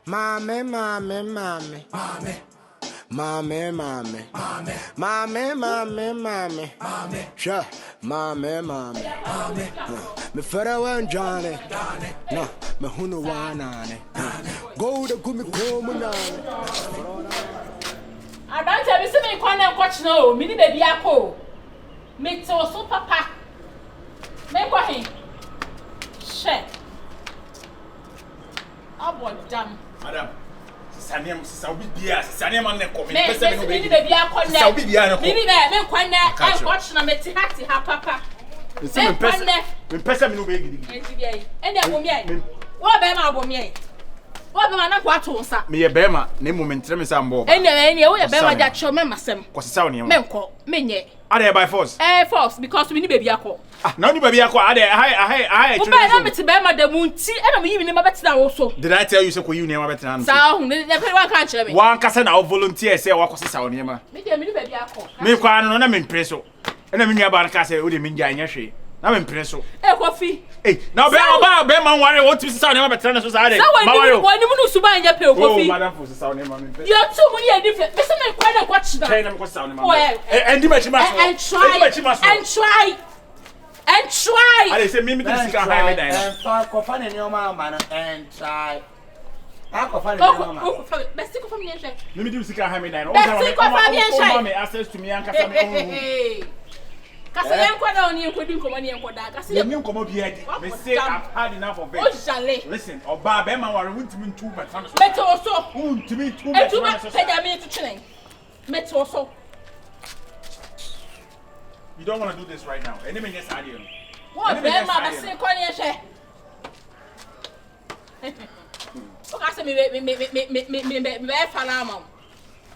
Mommy. Sure, mommy. Me fera wan Johnny. No, me hunu wanane. Go to kumi komunane. I don't tell me something and watch no. Mini baby ako. Me so papa. Me kwa him. Shit. Abo damn. Madam. Sabi bia, sane man ne come. Me baby ako ne. Sabi bia ne come. Me kwa ne. I watch na me hati ha papa. Me pesa me no be gidi. Enti bia yi. Ende abomi ai. Wo be ma abomi ai. Wo be ma na kwa to nsa. Me ye be ma, na momentre me sa mbo. Ene wo ye be ma ja cho me masem. Kwosesa woni Me nko, me nye. Ade by force. Force because we need baby ako. Ah, na oni baby ako ade I Wo be na me te be ma da munti, e na me yi ni ma betina wo so. Did I tell you say ko yi ni ma betina no? Sa hu ne pe wan kan kire me. Wan kasa na volunteer say wa kwosesa woni ma. Me dey me ni baby ako. Me kwa no na me impresso. E na me nua ba ka say o de me nja anya hwe. Na me impresso. Kofi. Now be man worry what to say na betina so say ade. Ma worry. Wani mu no suba anya pe kofi. Oh, madam for say woni ma me. You too many are different. Me say me kwa na kwa chida. Try na me kwosesa woni ma. And di And try. I say me this can hide me down. And try kofa ne nyoma man and try. I kofa ne nyoma. Oh, best ko from nyenhwe. Me do sika hide me down. Best ko fa nyenhwe. Me access to me ankasa me. Kasa yenko da oni yenko di nkomo ni yenko da. Kasa ye me nkomo bi adi. Me say I've had enough of it. Oh, jale. Listen, oba be man worry wuntimi ntu betra so. Beto so. Wuntimi ntu betra so. Peja me to twene. Meto so. You don't want to do this right now. Any minute yes idea. What be ma be say ko ni ehwe. O ka se me fala ma.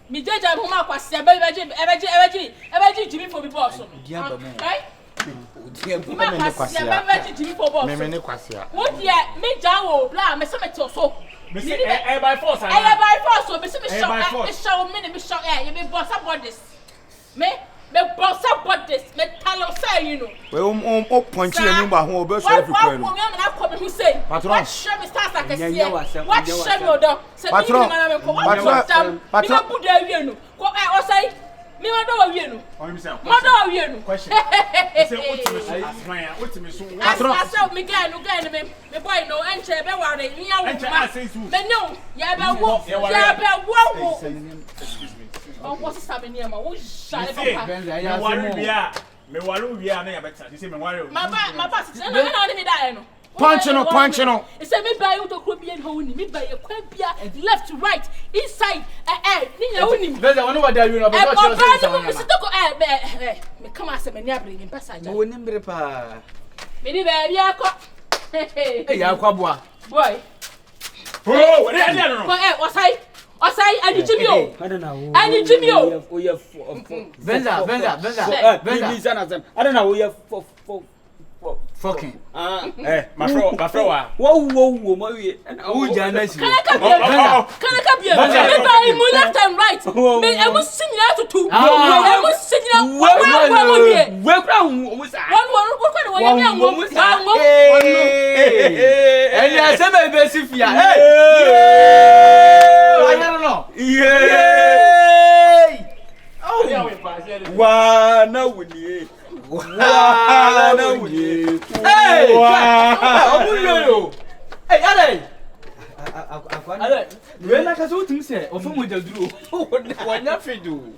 Mi jeja ho ma kwase ebeji jimi for bi boss. Right? Me kwase jimi for boss. Me ne kwase a. Wo dia me ja wo bla me se meto so. Me say by force. By force so me se me show me you be boss about this. Me boss about this. Me tell say you know. We point you any ba ho obe so every point. What me na come who say? Patron. Show me start like a see. What show me odo? Patron. Patron. Put there we no. Ko o say me ma do we no. Oh me say. Ma do we no. Question. Say what me so. Patron. I say me guy me boy no enche be worry. Me ya wo. Me no. Ya be wo. Excuse me. Oh, what's the name? Oh, shall I me worry na ya better. You say me worry. My boss, no me die no. Punch no. It say me buy you to crop bien ho ni. Me buy you kwabia left right inside ni ya woni. There's one over there you know but what you say. Me come as me nia bring pesa ja. Woni mbre pa. Me ni ba bia ko. Eh ya kwaboa. Boy. Oh, what are you doing? What Osai ani Jimmy o. Ani Jimmy o. Venza. I don't know we fucking. My friend wa. Whoa, my way. And who jana si. Can I be? Me buy mu left and right. Me e mu sinya to two. E mu sinya one. We kra hu mu sa. One kwa de wo yam wo. And ya se me be si fia. I don't know. Yeah. Oh. Wow, no wini. Hey. Wow. Hey, Ale. Ale. We na ka so tin se o fomo da duro. Wanya fedu.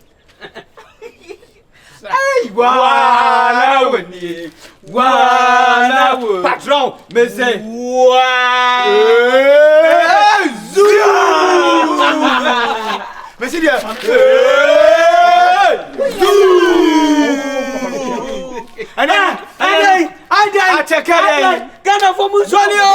Hey, wow, wini. Wow, patron, me say. Wow. Monsieur dia. Ai, chekere. Gana for Musolio.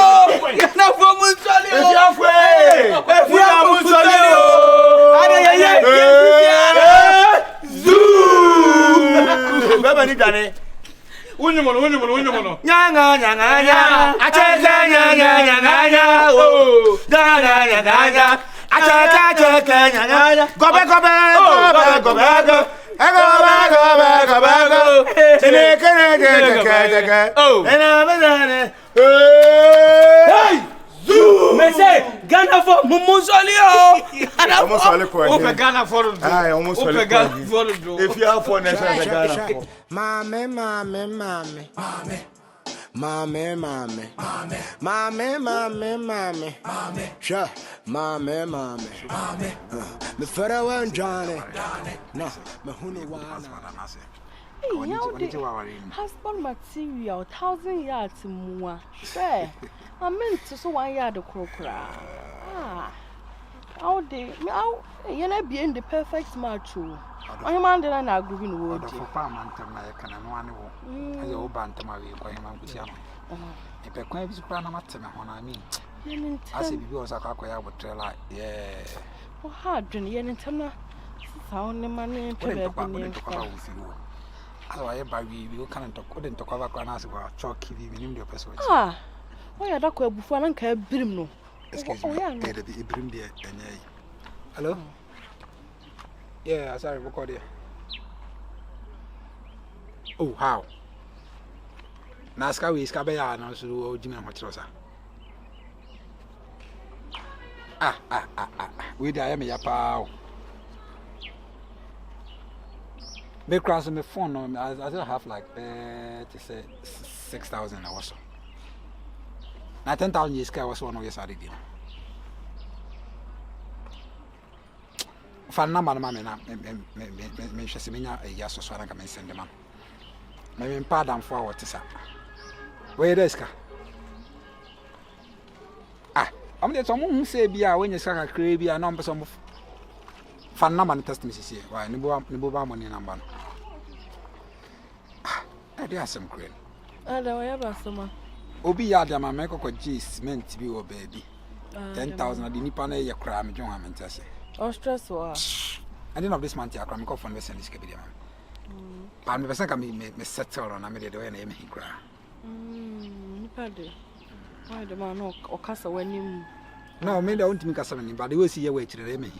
Baba ni dane. Unyomono. Nyanga. Acheka nyanga. Oh. Nyanga. Acheka nyanga. Gobe. Oh. Hey! Zoo! Me say, Ghana for Mumusoli. Almost all the coin. Ghana for I almost all the Ghana for If you have 4 nations, Ghana for. Mommy. Sure, mommy. Me further one Johnny. No, me who know husband material 1,000 yards more. Sure, I meant to so 1 yard of crocodile. How they you know be in the perfect match. I man didn't agree in the world. For farm and American and one as old bantama we call him with Yama. If a quaint is crown matter, I mean, I say because I would tell like, yeah. Oh, hard, Jenny, and Tana found the money to I buy we can't talk, couldn't talk about Granas about chalky in your person. Why are that before I can't brim no? Excuse me, brim dear. Hello? Yeah, sorry, record here. Oh, how? Nascar we scabaya and also Jimmy Matrosa. We die me a pow. They cross my phone on I still have like 6,000 or so. Now 10,000 years was one of your side. For number mamma, me Shasiminia a yes or so I can send them up. Maybe pardon for what is up. Where is Ka? I'm there someone who say be when you say a crabby a number some fan number test Mrs. here. Why, Nibuba money number. I dare some crane. I don't ever summer. Obi Yadama make a G's meant to be your baby. 10,000 the Nippon a crime, John Hammond. Or stress or I didn't know this month I come from Western Scabia. But I'm a settle on a minute away and aim he cry. Paddy. Why the man or Casa when you no, maybe I won't make a 7, but they will see a way to the enemy.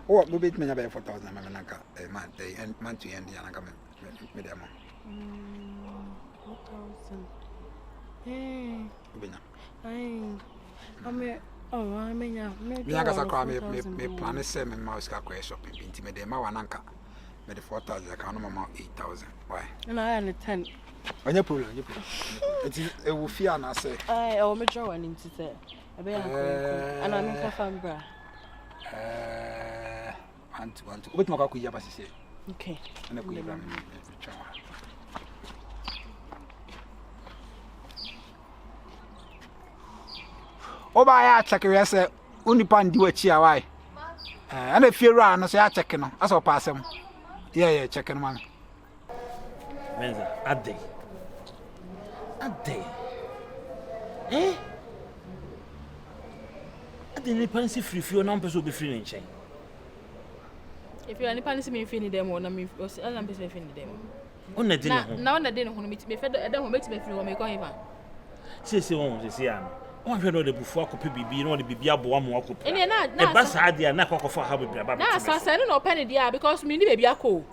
Oh, we beat me about 4,000 Manaka a month, and month to end the Anaka Mediamo. 4,000. I mean, me plan a 7 mouse calculation shopping, intimate Mawananka. Made 4,000, I can't know 8,000. Why? And I am 10. On your problem, it is a woofy, and I say, I owe me drawing into there. And I'm in Cafambra. Want to what Makaku say. Okay. And a good oh, by a checker, I say, only pan do a cheer. Why? And if you're around, I say, I check him. I saw pass him. Yeah, checking man. Menza, a day. Eh? I didn't fancy free for your numbers will be free in chain. If you are any fancy me feeling them, or me was a lamp is feeling them. On the dinner, now the dinner who meet me fed, I don't make me feel make on him. Say, one know the before could be no the Bibia Boam walk up. And you're not, a bus idea, not for how we grab. now, I don't know penny, dear, because me baby a cool.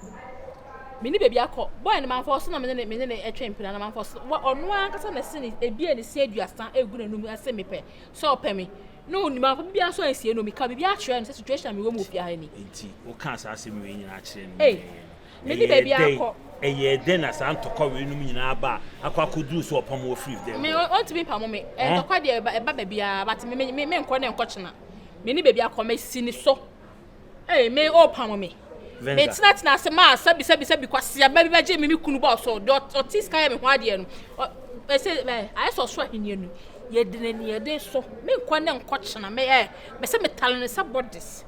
Mini baby a call. Boy, and a man for some minute a train, and a man for what on one person has seen a beer and said you are stand a good and room as semi pay. So, Pemmy. No, you might be so and see no, because we are sure in such a situation we won't move behind it. Or can't ask him in action. Eh, maybe baby a call. A year then as I'm to call you in our bar. I could do so upon more free there. Me want to be Pammy, and quite a baby, but me and Corner and Cochina. Many baby a come see so. Eh, may all Pammy. It's not as a mass, said because maybe Jimmy couldn't boss or dot or tis kind of guardian. I said, I saw swiping you. Ye didn't hear this so. Me Corner and Cochina may air, but some Italian subordinates.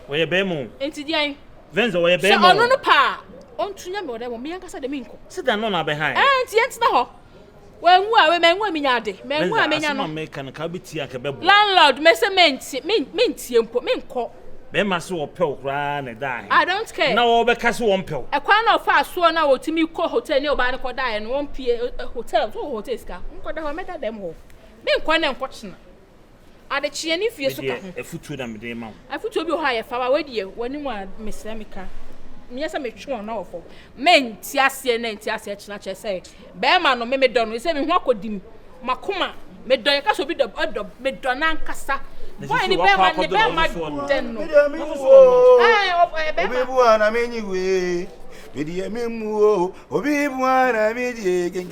Where a bemo? Ain't the Venzo, where a bemo? On the pa. On to number that will me and the minko. Sit down on behind. And yet now. When we men women yard, men women make an cabity a cabin. Landlord, measurements, mint, you put men call. Bema so pill ran and die. I don't care. No, because one pill. A crown of fast sworn now to me call hotel near Barnacle die and 1 p.m. hotel, 2 hotels. Got a met them all. Men quite unfortunate. Are the chin if you a foot to them, dear mount. I put to be higher far away, dear, when you want Miss Lamica. Yes, I make sure now for men, Tiasia and Tiasia, say, Bearman or Meme Don, we say, what could him, Makuma, me do ka so bi do me do nan kasa boy ni be ma den no Obi buana menyi we. Medi emimu obi buana medi geng.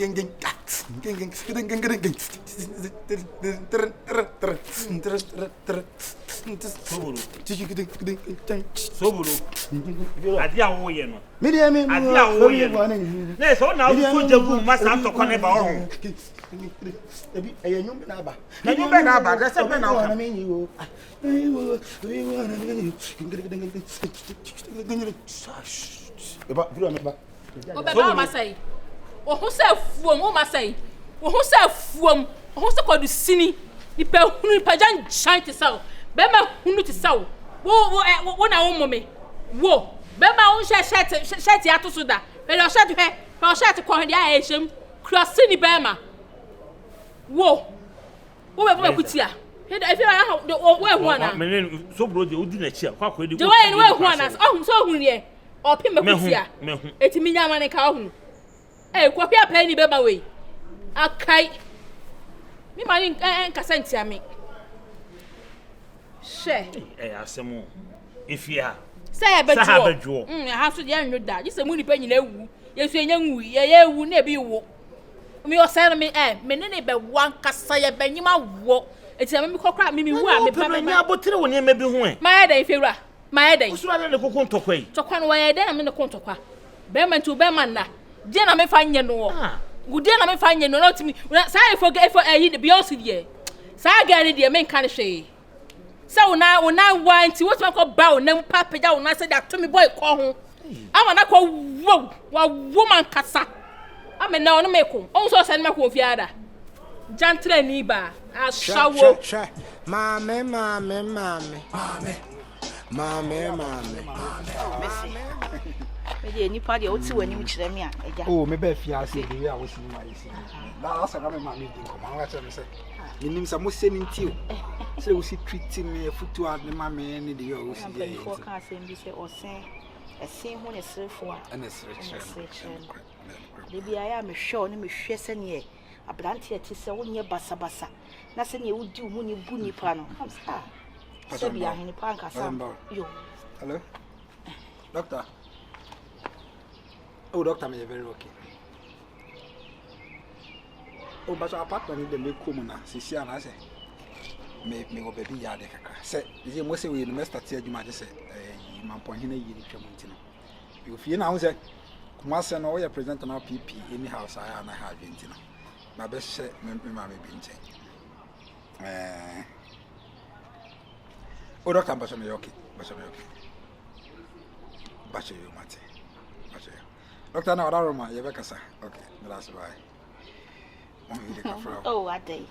Soburu. Adi awo ye no. Medi emimu Adi awo ye no. Na so na so jagu masa to kone ba orun. Ebi eyenyum na aba. Enyum be na aba, gese be na o. Eba, vira me ba. o be ba ma sai o hu se fuom o ma sai o hu se fuom o hu se kodu sini ni pe hunu pa jan chant saw be ma hunu ti saw wo na wo mome wo be ma wo shirt ya to so da be lo shirt he o shirt ko he dia ehiem cross ni be ma wo be kutia he da ife ha wo ehu ana Me so bro de odi na chi akwa kwa de de wo ehu ana ohun so ohun ye o pe me kutia eti mi nyama ne ka ohun kwa pia pa ni be ma we akai mi ma ni nkasa ntia me she asemo ifia say bejo ha so de anwo da je se mu ni pa nyina ewu yesu enya nwu ye ewu na bi wo mi o say me me ne be wan kasa ye banyima wo eti me kokra mi wu a me pa me abotere wo ne ma bi ho ma ya da ifewura ma ya da usura ne kokon tokwa yi tokwa no wa ya da na me ne kon tokwa be ma ntu be ma na je na me fa nye no gude na me fa nye no not me say for the Beyonce die say gari die me nka ne hwe say una wanti what ko ba una papa ja una say that to me boy ko ho ama na ko wa woman kasa ama na ono me ko on so say me ko fiada jantre ni ba ashawo Mame. Me ni pa de o ti wani mu kire me a eja oh me ba fi ase de we a wo si ma yi si na asa na me ma me din ko ma wa tell me say minim sa mo se ni nti o se wo si treat me futu ad me ma me ni de yo wo si ye ko ka se mbi se o sen ho ne srefo a ana sre de bia ya me hwe ne me hwe se ne abrante ti se wo nye basa na se ne wo di wo ni bu ni pa no se bia he ni pa nka sa yo hello doctor. Oh, doctor, me very okay. Oh, but our partner need to make come na. Sisi ana say. Me go baby ya de kaka. Say, is mo say we no master tia djuma je say man pon hina yi ni twam ntino. You fie na ho say kuma say no we present na PP any house I na ha ntino. Na be say me ma me bi nchen. Oh, doctor, but me okay. But you mate. Doctor, now Roma, you better say. Okay, that's why. Oh, what day?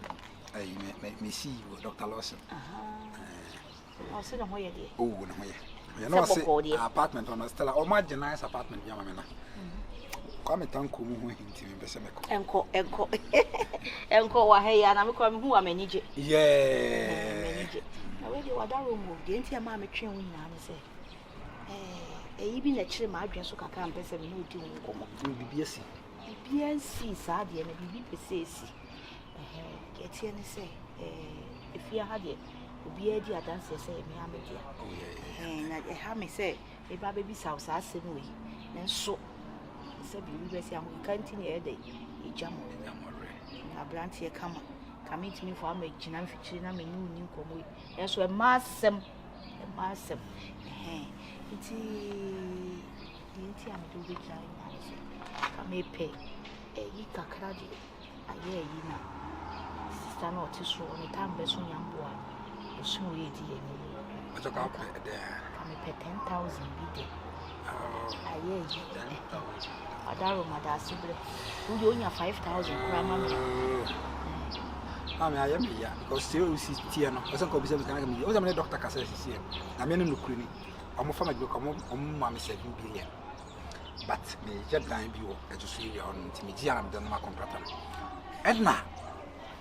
I me see you, Dr. Lawson. I'll sit on where you did. Oh, no, you know, say apartment on Stella, or my nice apartment, Yamana. Come and uncle who hinted me, Bessemeco. Enco, why, hey, and I'm coming who I manage it. Yeah. I really want that room move. The entire mammy train when I say. Even a chill my dress so I can't bear some new doing. BBC. BBC, Sadie, and a BBC. Get here and say, if you had it, would be a dear dancer, say, me, I'm a dear. And I have me say, a baby's house, I said, we, and so, said, we will say, I'm continue a day, a jam. A brand here come to me for a make Jinan Fichina, a new common. That's where Massam. It's the entire do be trying. I may pay a yika cradi. I hear you now. Sister not to show on the time best on young boy. The soon we did. I took out there. I may pay 10,000 be there. I hear you. I don't know, Madame Sibyl. Who you only 5,000 grandma. I am here because still see Tiano. I don't go be service. I was a doctor Cassis here. I mean, look, I'm a family come on, Mammy 7 billion. But me jet line view, I just see on Timidian than my contractor. Edna,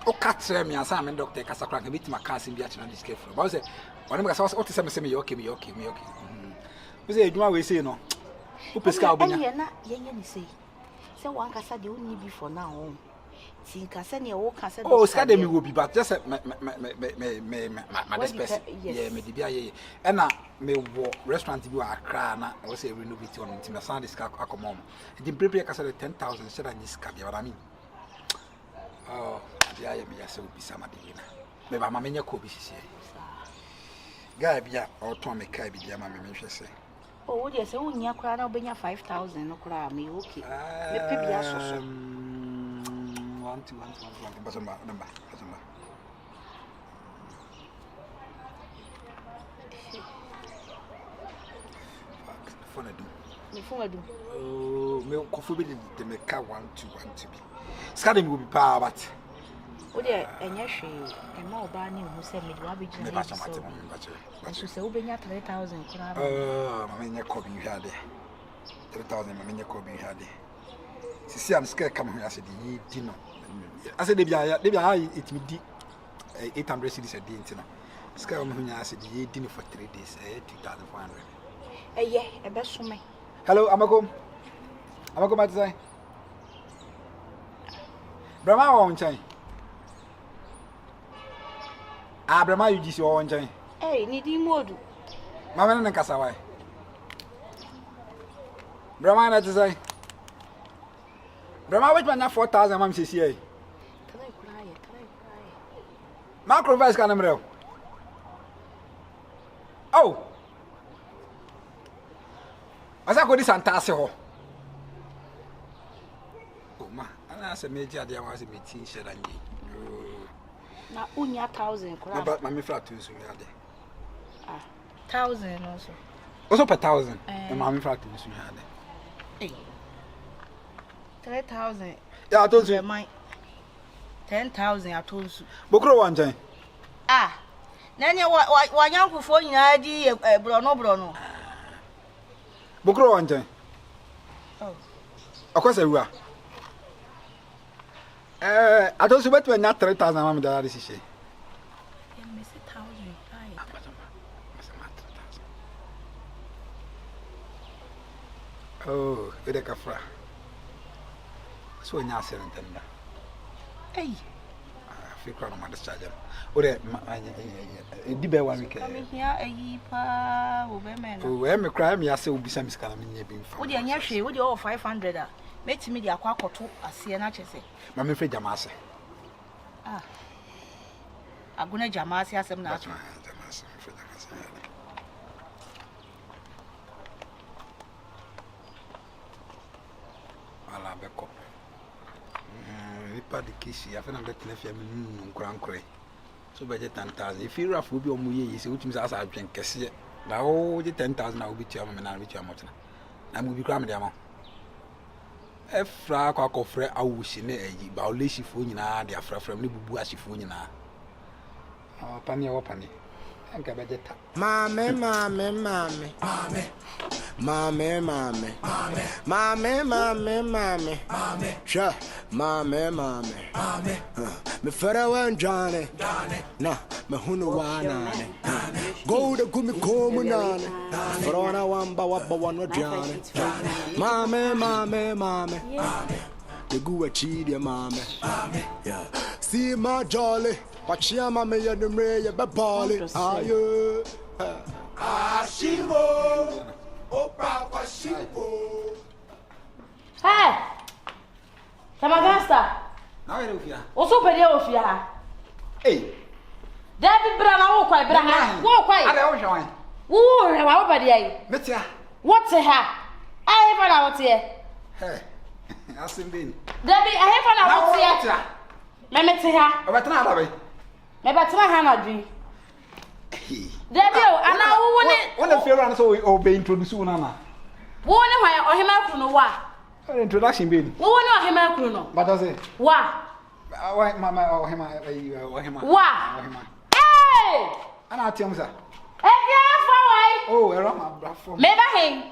oh, cat me as I'm a doctor Casacrank, meet my cousin Vietnam is careful. I was when I was also me, okay. Was it my way say no? Who pesca? You're not young, say. So one casa the only before now. Tinka send your work as oh, Academy will be but just my disperse. Yeah, me dibia and na me wo restaurant bi wa Accra na I was a renovate on Tim Sound is akomom. The prepare ka say 10,000 share and this card what I mean. Oh, dia me ya say obi sama de na. Me ba ma menya ko bi sisi. Guy bia o to me kai bi dia ma me hwe say. Oh, dear, so when you cry, I'll be 5,000. No cry, me okay. Me pay so. 1 2 1 2 1 number. Phone do. Me phone do. Oh, me coffee be the make 1 2 1 2 be. Scadem will be power but. Oh dear, and yes, she and more banning who said me to have been. And she said, Obey 3,000. Mamma Kobe had 3,000. Mamma Kobe had it. See, I'm scared. Come here. I said, dinner. I said, it would be 800 cities a day. Sky, I said, dinner for 3 days, 2,400. Yeah, a best for me. Hello, Amako. Amako, what say? Brahma won't say. Brahma, you just won't say. Hey, need more. Mamma and Cassaway. Brahma, that's to say. Brahma, which one 4,000 months is here? Can I cry? Macro Vice Canamero. Oh, as I go this Antasio. Oh, ma, and I said, Major, there was a meeting, said I need. Now, only 1,000. But my flat too soon. 1,000 also. Also per 1,000. And my flat too soon. 3,000. Yeah, I told you. 10,000, I told you. Bokro one time. Ah, Nanya, why young for you? Idea, Bruno. Bokro one time. Oh, of course I will. I told you what when not 3,000 mamma that is she. Oh, it's a cafra. So when you're selling them, hey, I feel crown on the charger. Or a debate one week. coming here, a yeepa, women. Oh, I'm a crime, I say, will be some scamming. Would you actually, would you all 500? Make me the aqua or two, I see an say. Mamma afraid Jamasa. Ah, I'm going to Jamasi as I'm not. Ala beko. Ripa the kishi, I feel I'm getting a family grand cray. So by the 10,000. If you're a fool, you're muy easy, which means as I drink Cassia. Now, the 10,000 I will be to your man and with your mother. I will be cramming them. A frack of fre, I wish in a baolishi funina, the afra from the buashi funina. Oh, Panny or Panny. And Cabajetta. Mammy. Sure, mammy. Me farawan Johnny. No, me hunuana. Go to Gumi Comunani. Frona wamba wabba Johnny. Mammy. The gua cheated, mammy. Yeah. See my jolly. But she am a mayor, the mayor, but Polly. Aye. Ashimo. Opa, Washimo. Hey, Tamagasta. Now I don't fear. Also, Pedia. Hey, David Brana, walk quite, Brana, walk quite. I don't join. Woo, how about the Metia. what's a ha? I have an out here. Hey, I've seen been. Debbie, I have an out here. Memetia, About another way. maybe it's not Hannah Dream. Debbie, and now who won it? When the fair runs away, obey introduce Nana. Who won it or him out no why? Introduction being. Who won him out no? But does it? Why? Why, Mamma, or him, or him. Why? Hey! And I'll tell you, sir. Oh, around my platform. Maybe him.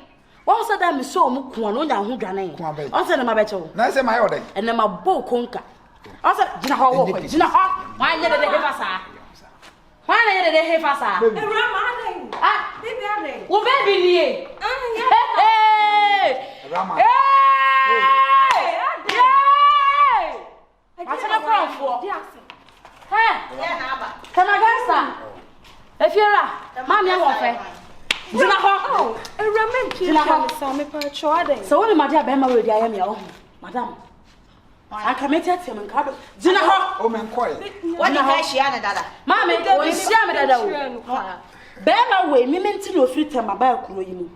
What was that? So much one down who got name. Also, my better. Nice, my order. And then my bow conquer. Also, Jinaho, why did they have us? Why did they have us? Ah, baby, well, baby, hey, Rama. hey, Atena kronfo. Hey. Yeah na aba. Temagasa. Efiera. Ma me wo fe. Dina ho. Ewramen pie sa me pa cho aden. So woni made abema we di ayam ya ho. Madam. Aka me tete me nka do. Dina ho. O men koy. What the cash ya na dada? Ma me o hia me dada o. Bema we mi menti no ofiri tema ba kuro yi mu.